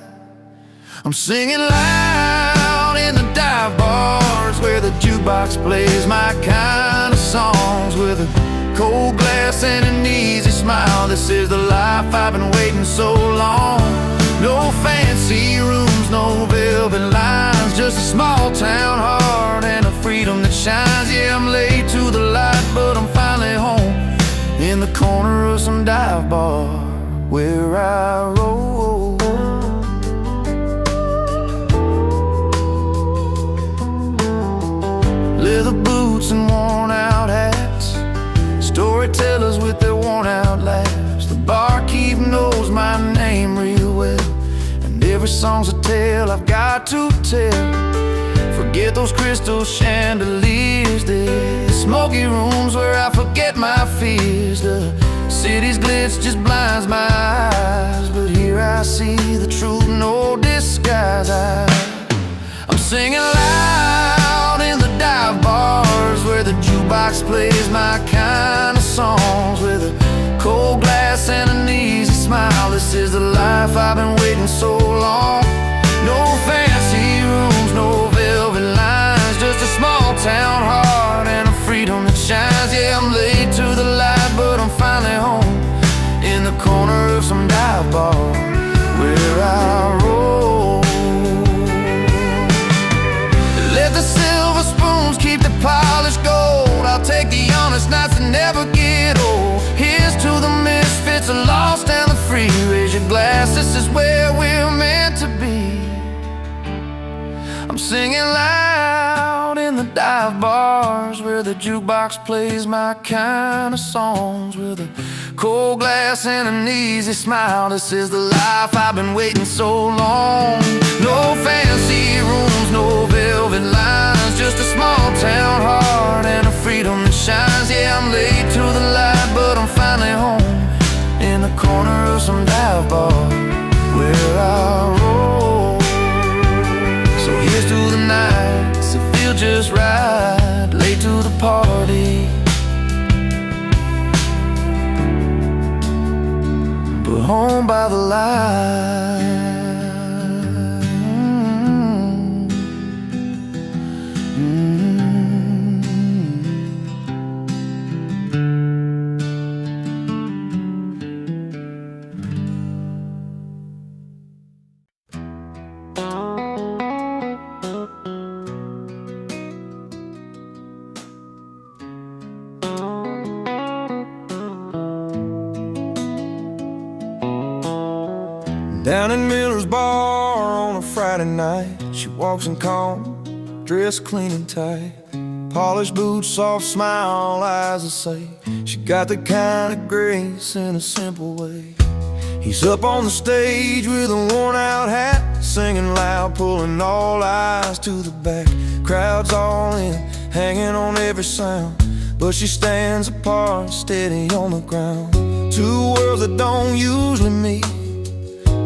I'm singing loud in the dive bars where the jukebox plays my kind of songs, with a cold glass and an easy smile. This is the life I've been waiting so long. No fancy rooms, no velvet lines, just a small town heart and a freedom that shines. Yeah, I'm late to the light, but I'm finally home in the corner of some dive bar where I roll. Leather boots and worn out hats, storytellers with their worn out laughs. The barkeep knows my name real well, and every song's a tale I've got to tell. Forget those crystal chandeliers, the smoky rooms where I forget my fears. The city's glitz just blinds my eyes, but here I see the truth, no disguise. I'm singing loud in the dive bars where the jukebox plays my kind of songs, with a cold glass and an easy smile. This is the life I've been waiting so long. No fancy rooms, no velvet lines, just a small town heart and a freedom that shines. Yeah, I'm late to the light, but I'm finally home in the corner of some dive bar where I roll. Let the silver spoons keep the polished gold. I'll take the honest nights that never get old. Here's to the misfits, the lost and the free. Raise your glass, this is where we're meant to be. I'm singing loud in the dive bars where the jukebox plays my kind of songs, with a cold glass and an easy smile. This is the life I've been waiting so long. No fancy rooms, no velvet lines, just a small town heart and a freedom that shines. Yeah, I'm late to the light, but I'm finally home in the corner of some dive bar where I roll. So here's to the nights that feel just right, late to the party, but home by the light. Down in Miller's bar on a Friday night, she walks in calm, dressed clean and tight, polished boots, soft smile, eyes that say she got the kind of grace in a simple way. He's up on the stage with a worn out hat, singing loud, pulling all eyes to the back. Crowd's all in, hanging on every sound, but she stands apart, steady on the ground. Two worlds that don't usually meet,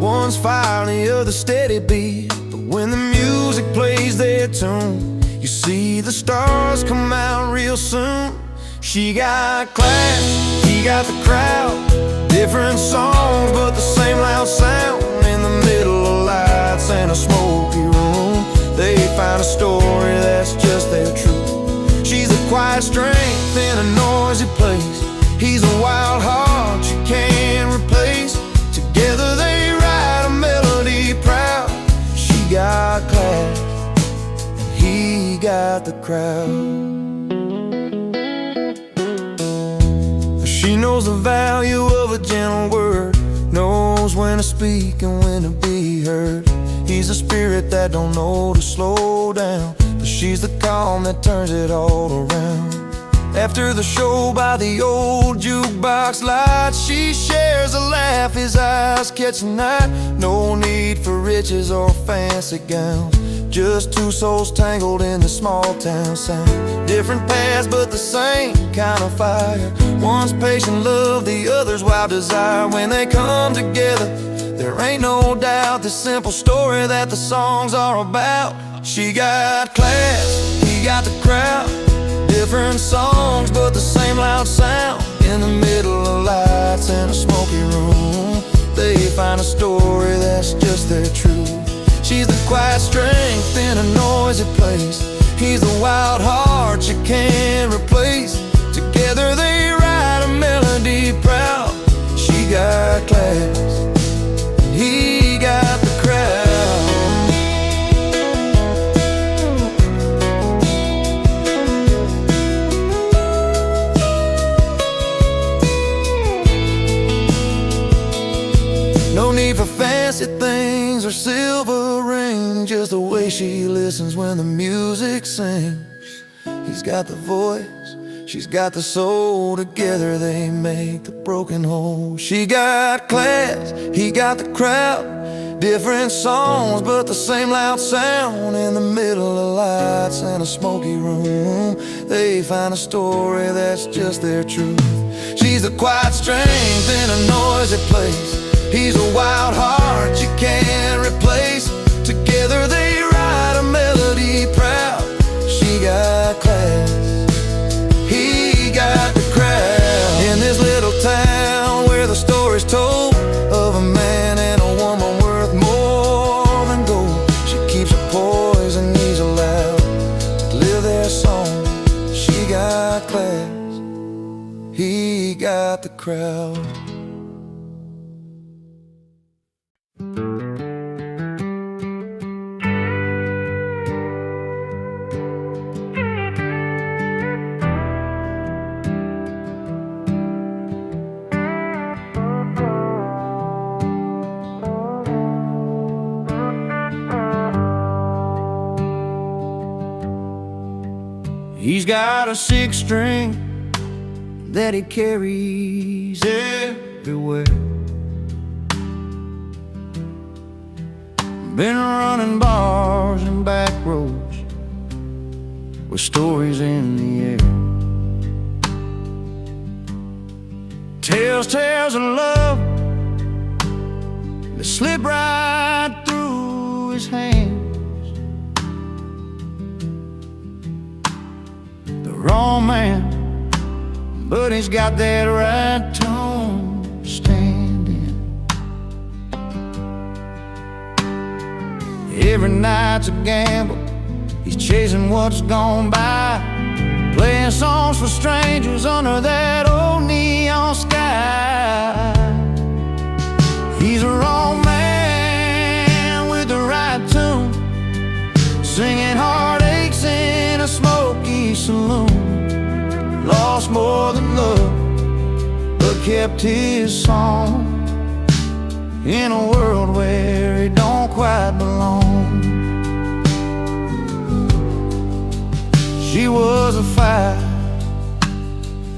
one's fire, the other steady beat. But when the music plays their tune, you see the stars come out real soon. She got class, he got the crowd, different songs but the same loud sound. In the middle of lights and a smoky room, they find a story that's just their truth. She's a quiet strength in a noisy place, he's a wild heart you can't replace. Together they write a melody proud. She got class and he got the crowd. She knows the value of a gentle word, knows when to speak and when to be heard. He's a spirit that don't know to slow down, but she's the calm that turns it all around. After the show by the old jukebox light, she shares a laugh, his eyes catch the night. No need for riches or fancy gowns, just two souls tangled in the small town sound. Different paths but the same kind of fire. One's patient love, the other's wild desire. When they come together, there ain't no doubt the simple story that the songs are about. She got class, he got the crowd. Different songs but the same loud sound. In the middle of lights in a smoky room, they find a story that's just their truth. She's the quiet strength in a noisy place. He's the wild heart you can't replace. Together they write a melody proud. She got class, he got the crowd. No need for fancy things or silver rings, just the way she listens when the music sings. He's got the voice, she's got the soul. Together they make the broken whole. She got class, he got the crowd. Different songs but the same loud sound. In the middle of lights in a smoky room, they find a story that's just their truth. She's the quiet strength in a noisy place. He's a wild heart you can't replace. Together they write a melody proud. She got class, he got the crowd. In this little town where the story's told of a man and a woman worth more than gold, she keeps her poise and he's allowed to live their song. She got class, he got the crowd. He's got a six string that he carries everywhere. Been running bars and back roads with stories in the air. Tells tales of love that slip right through his hands. Wrong man, but he's got that right tone to stand in. Every night's a gamble, he's chasing what's gone by, playing songs for strangers under that old neon sky. He's a wrong man with the right tune, singing heartaches in a smoky saloon. Lost more than love, but kept his song. In a world where he don't quite belong. She was a fire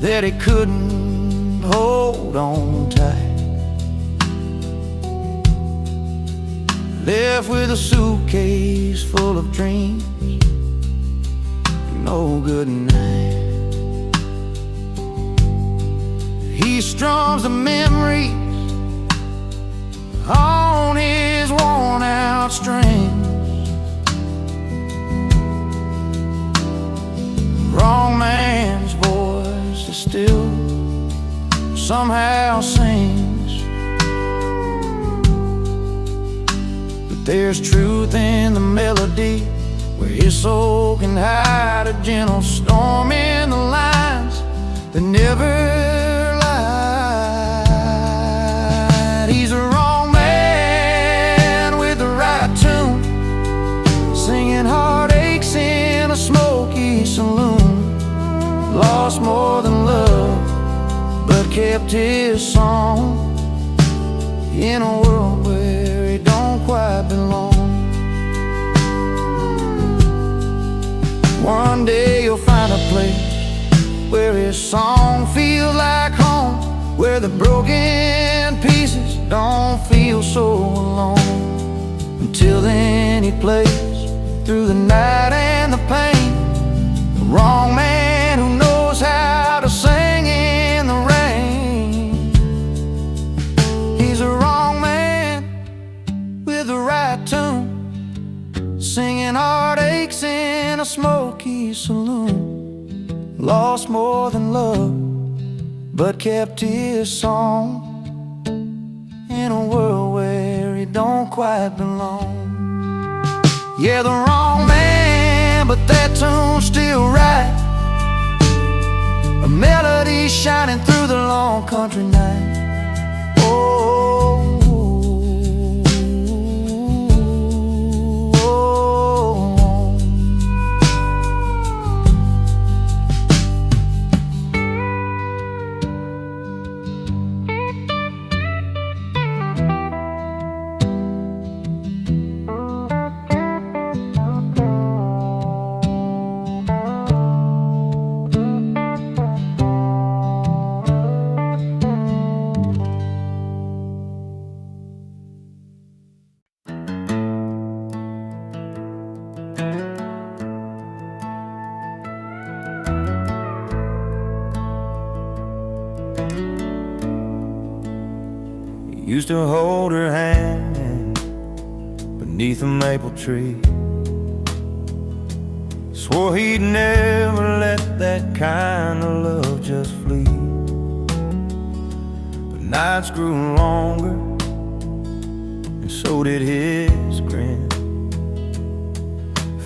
that he couldn't hold on tight. Left with a suitcase full of dreams, no good night. He strums the memories on his worn out strings. Wrong man's voice is still somehow sings. But there's truth in the melody, where his soul can hide a gentle storm in the lines that never lied. He's a wrong man with the right tune, singing heartaches in a smoky saloon. Lost more than love, but kept his song. In a world where he don't quite belong. One day you'll find a place where his song feels like home, where the broken pieces don't feel so alone. Until then he plays through the night and the pain. The wrong man who knows how to sing in the rain. He's a wrong man with the right tune, singing heartaches in a smoky saloon. Lost more than love, but kept his song in a world where he don't quite belong. Yeah, the wrong man, but that tune's still right. A melody shining through the long country night. Oh, oh, oh. Used to hold her hand beneath a maple tree. Swore he'd never let that kind of love just flee. But nights grew longer, and so did his grin.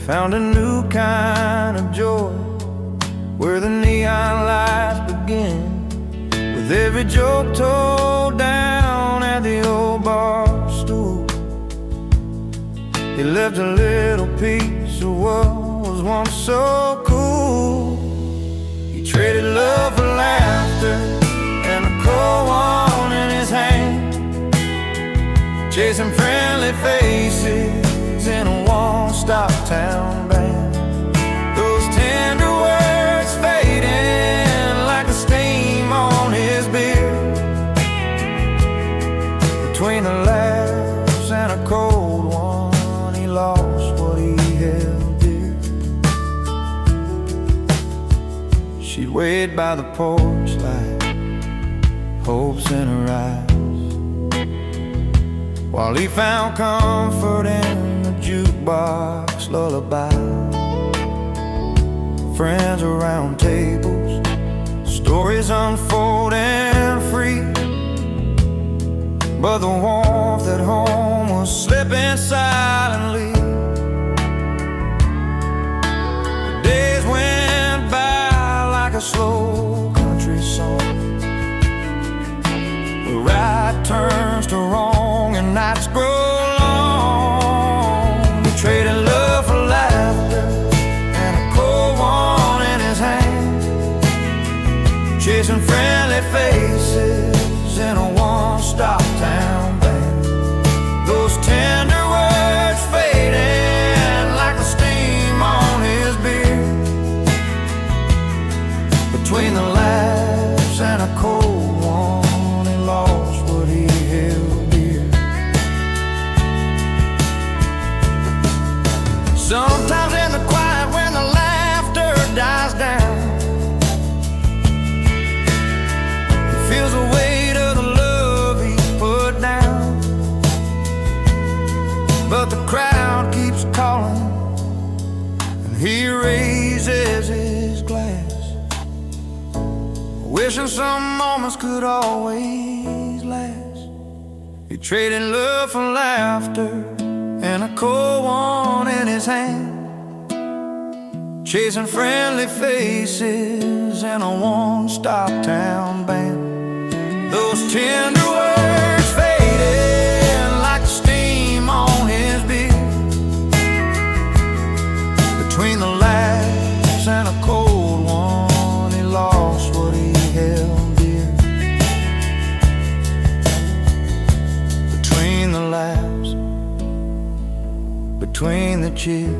Found a new kind of joy where the neon lights begin. With every joke told down at the old bar stool, he left a little piece of what was once so cool. He traded love for laughter and a cold one in his hand, chasing friendly faces in a one-stop town band. Those tender words fading like the steam on his beard. Between the laughs and a cold one, he lost what he held dear. She'd wait by the porch light, hopes in her eyes, while he found comfort in the jukebox lullaby. Friends around tables, stories unfolding free, but the warmth at home was slipping silently. The days went by like a slow country song, where right turns to wrong and nights grow long. We traded love for laughter and a cold one in his hand, chasing friendly faces in a one-stop town band. Those tender words fading like the steam on his beard. Between the laughs and a cold one, he lost what he held dear. Sometimes in the quiet when the laughter dies down, he feels the weight of the love he put down. But the crowd keeps calling, and he raises his glass, wishing some moments could always last. He traded love for laughter and a cold one in his hand, chasing friendly faces in a one-stop town band. Those tender words fading like the steam on his beard. Between the laughs and a cold one, he lost what he held dear. Between the laughs, between the cheer,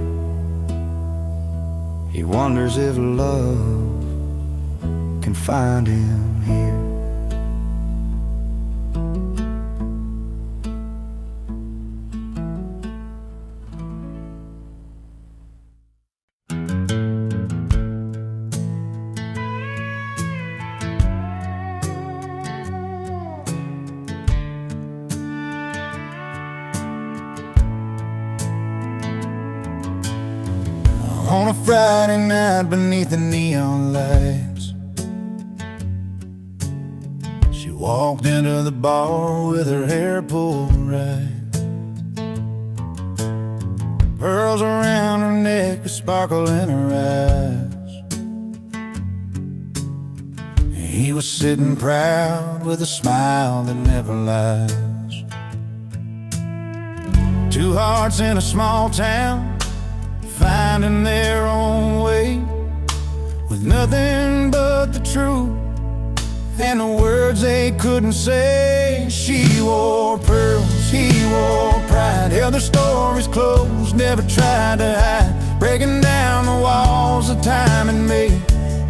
he wonders if love can find him here. On a Friday night beneath the neon lights, she walked into the bar with her hair pulled right, pearls around her neck, a sparkle in her eyes. He was sitting proud with a smile that never lies. Two hearts in a small town, finding their own way, with nothing but the truth and the words they couldn't say. She wore pearls, he wore pride, held their stories close, never tried to hide, breaking down the walls of time and made.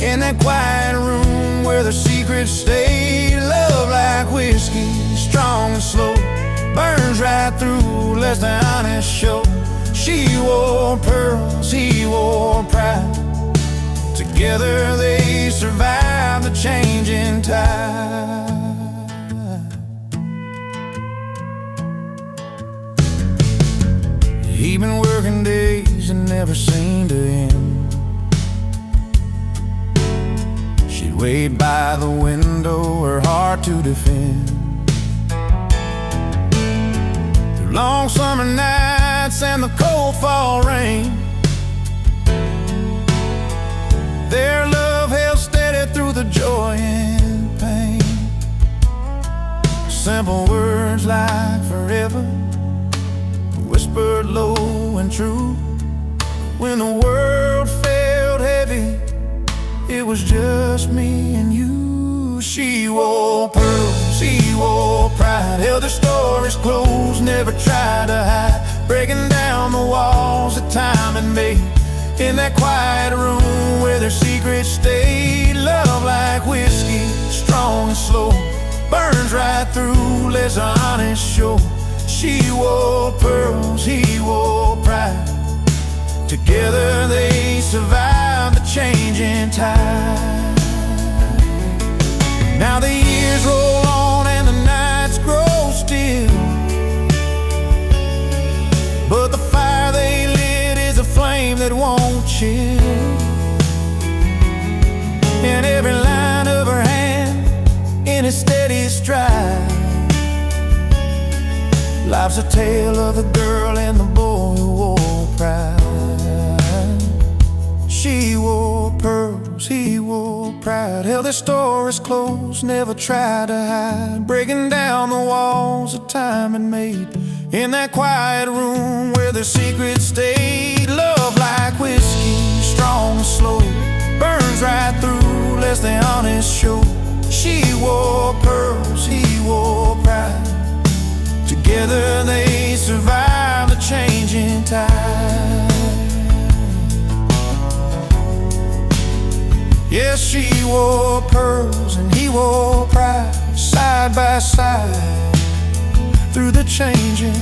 In that quiet room where their secrets stayed, love like whiskey, strong and slow, burns right through, lets the honest show. She wore pearls, he wore pride, together they survived the changing tide. He'd been working days and never seemed to end. She'd wait by the window, her heart to defend. Through long summer nights and the cold fall rain, their love held steady through the joy and pain. Simple words like forever, whispered low and true. When the world felt heavy, it was just me and you. She wore pearls, he wore pride, held their stories close, never tried to hide, breaking down the walls that time had made. In that quiet room where their secrets stayed, love like whiskey, strong and slow, burns right through, lets the honest show. She wore pearls, he wore pride, together they survived the changing tide. Now the years roll on and the nights grow still, but the fire they lit is a flame that won't chill. In every line of her hand, in a steady stride, life's a tale of the girl and the boy who wore pride. She wore pearls, he wore pride, held their stories close, never tried to hide, breaking down the walls that time had made. In that quiet room where their secrets stayed, love like whiskey, strong and slow, burns right through, lets the honest show. She wore pearls, he wore pride, together they survived the changing tide. Yes, she wore pearls and he wore pride, side by side, through the changing